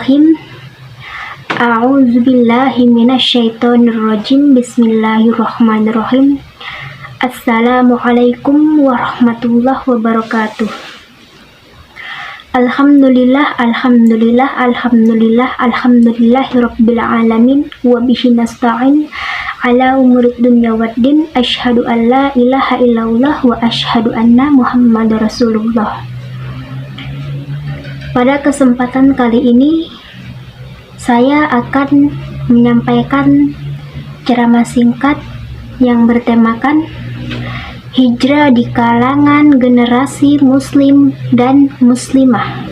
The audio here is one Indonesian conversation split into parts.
Bismillahirrahmanirrahim. A'udzubillahi minasyaitonirrajim. Bismillahirrahmanirrahim. Assalamualaikum warahmatullahi wabarakatuh. Alhamdulillah, alhamdulillah, alhamdulillah, alhamdulillahirabbil alamin wa bihi nasta'in ala umurid dunya waddin. Asyhadu an la ilaha illallah wa asyhadu anna Muhammadar Rasulullah. Pada kesempatan kali ini saya akan menyampaikan ceramah singkat yang bertemakan hijrah di kalangan generasi muslim dan muslimah.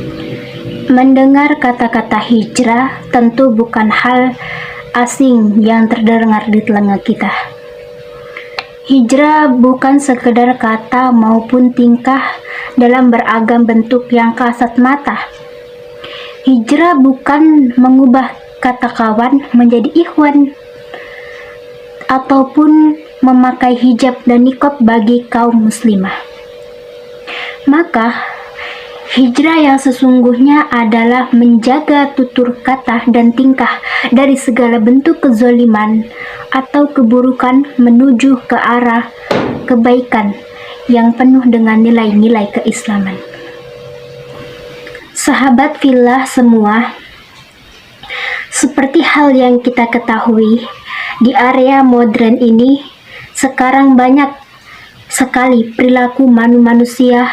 Mendengar kata-kata hijrah tentu bukan hal asing yang terdengar di telinga kita. Hijrah bukan sekedar kata maupun tingkah dalam beragam bentuk yang kasat mata. Hijrah bukan mengubah kata kawan menjadi ikhwan ataupun memakai hijab dan niqab bagi kaum muslimah. Maka hijrah yang sesungguhnya adalah menjaga tutur kata dan tingkah dari segala bentuk kezaliman atau keburukan menuju ke arah kebaikan yang penuh dengan nilai-nilai keislaman. Sahabat fillah semua, seperti hal yang kita ketahui, di area modern ini sekarang banyak sekali perilaku manusia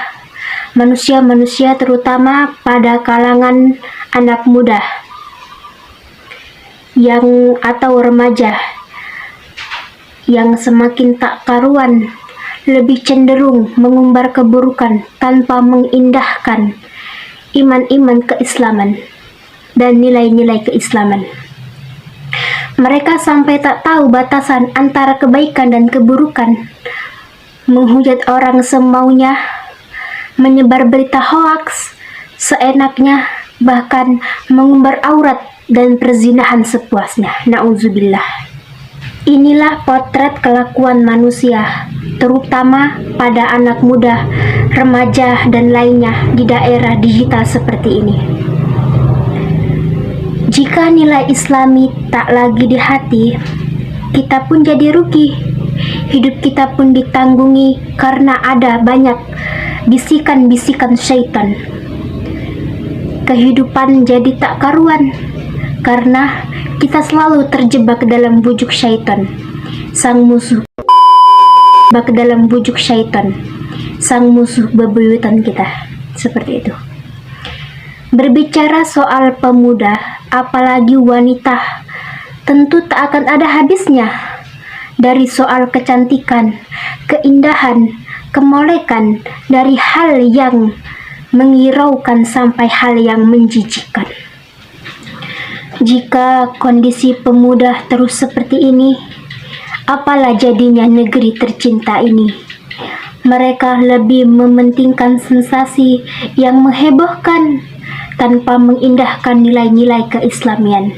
terutama pada kalangan anak muda atau remaja yang semakin tak karuan, lebih cenderung mengumbar keburukan tanpa mengindahkan iman-iman keislaman dan nilai-nilai keislaman. Mereka sampai tak tahu batasan antara kebaikan dan keburukan, menghujat orang semaunya, menyebar berita hoaks seenaknya, bahkan mengumbar aurat dan perzinahan sepuasnya. Na'udzubillah. Inilah potret kelakuan manusia, terutama pada anak muda, remaja, dan lainnya di daerah digital seperti ini. Jika nilai Islami tak lagi di hati, kita pun jadi rugi. Hidup kita pun ditanggungi karena ada banyak bisikan-bisikan syaitan. Kehidupan jadi tak karuan karena kita selalu terjebak dalam bujuk syaitan, sang musuh bebuyutan kita. Seperti itu. Berbicara soal pemuda, apalagi wanita, tentu tak akan ada habisnya. Dari soal kecantikan, keindahan, kemolekan, dari hal yang menghiraukan sampai hal yang menjijikkan. Jika kondisi pemuda terus seperti ini, apalah jadinya negeri tercinta ini? Mereka lebih mementingkan sensasi yang menghebohkan tanpa mengindahkan nilai-nilai keislamian.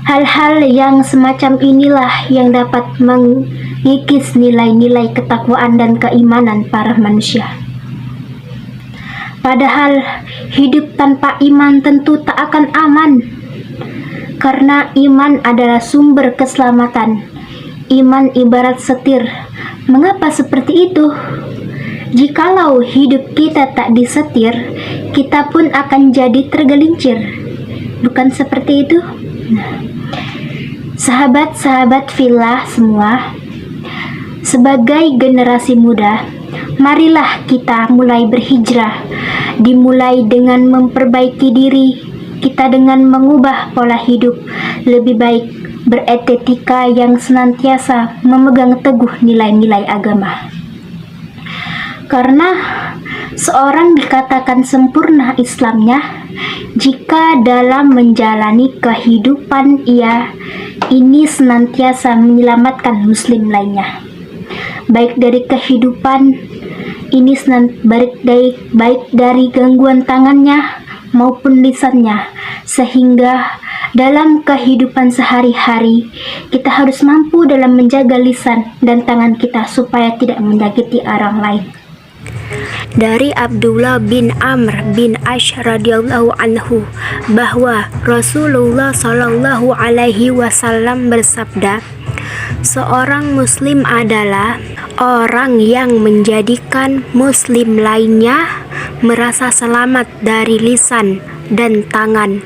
Hal-hal yang semacam inilah yang dapat mengikis nilai-nilai ketakwaan dan keimanan para manusia. Padahal hidup tanpa iman tentu tak akan aman, karena iman adalah sumber keselamatan. Iman ibarat setir. Mengapa seperti itu? Jikalau hidup kita tak disetir, kita pun akan jadi tergelincir. Bukan seperti itu? Sahabat-sahabat fillah semua, sebagai generasi muda, marilah kita mulai berhijrah. Dimulai dengan memperbaiki diri kita dengan mengubah pola hidup lebih baik, beretika yang senantiasa memegang teguh nilai-nilai agama. Karena seorang dikatakan sempurna Islamnya jika dalam menjalani kehidupan ini senantiasa menyelamatkan muslim lainnya, baik dari kehidupan ini baik dari gangguan tangannya maupun lisannya, sehingga dalam kehidupan sehari-hari kita harus mampu dalam menjaga lisan dan tangan kita supaya tidak menyakiti orang lain. Dari Abdullah bin Amr bin Ash radhiyallahu anhu bahwa Rasulullah shallallahu alaihi wasallam bersabda, seorang muslim adalah orang yang menjadikan muslim lainnya merasa selamat dari lisan dan tangan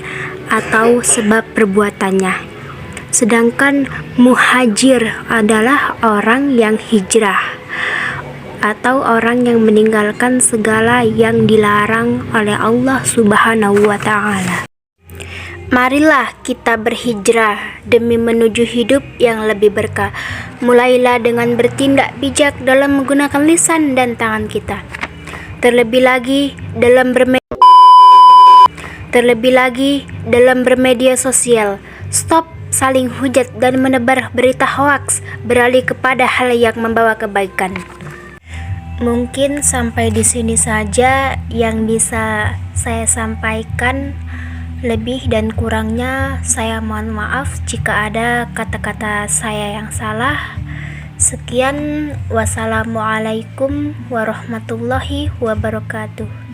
atau sebab perbuatannya. Sedangkan muhajir adalah orang yang hijrah atau orang yang meninggalkan segala yang dilarang oleh Allah Subhanahu wa Ta'ala. Marilah kita berhijrah demi menuju hidup yang lebih berkah. Mulailah dengan bertindak bijak dalam menggunakan lisan dan tangan kita. Terlebih lagi dalam bermedia sosial. Stop saling hujat dan menebar berita hoaks, beralih kepada hal yang membawa kebaikan. Mungkin sampai di sini saja yang bisa saya sampaikan. Lebih dan kurangnya saya mohon maaf jika ada kata-kata saya yang salah. Sekian, wassalamualaikum warahmatullahi wabarakatuh.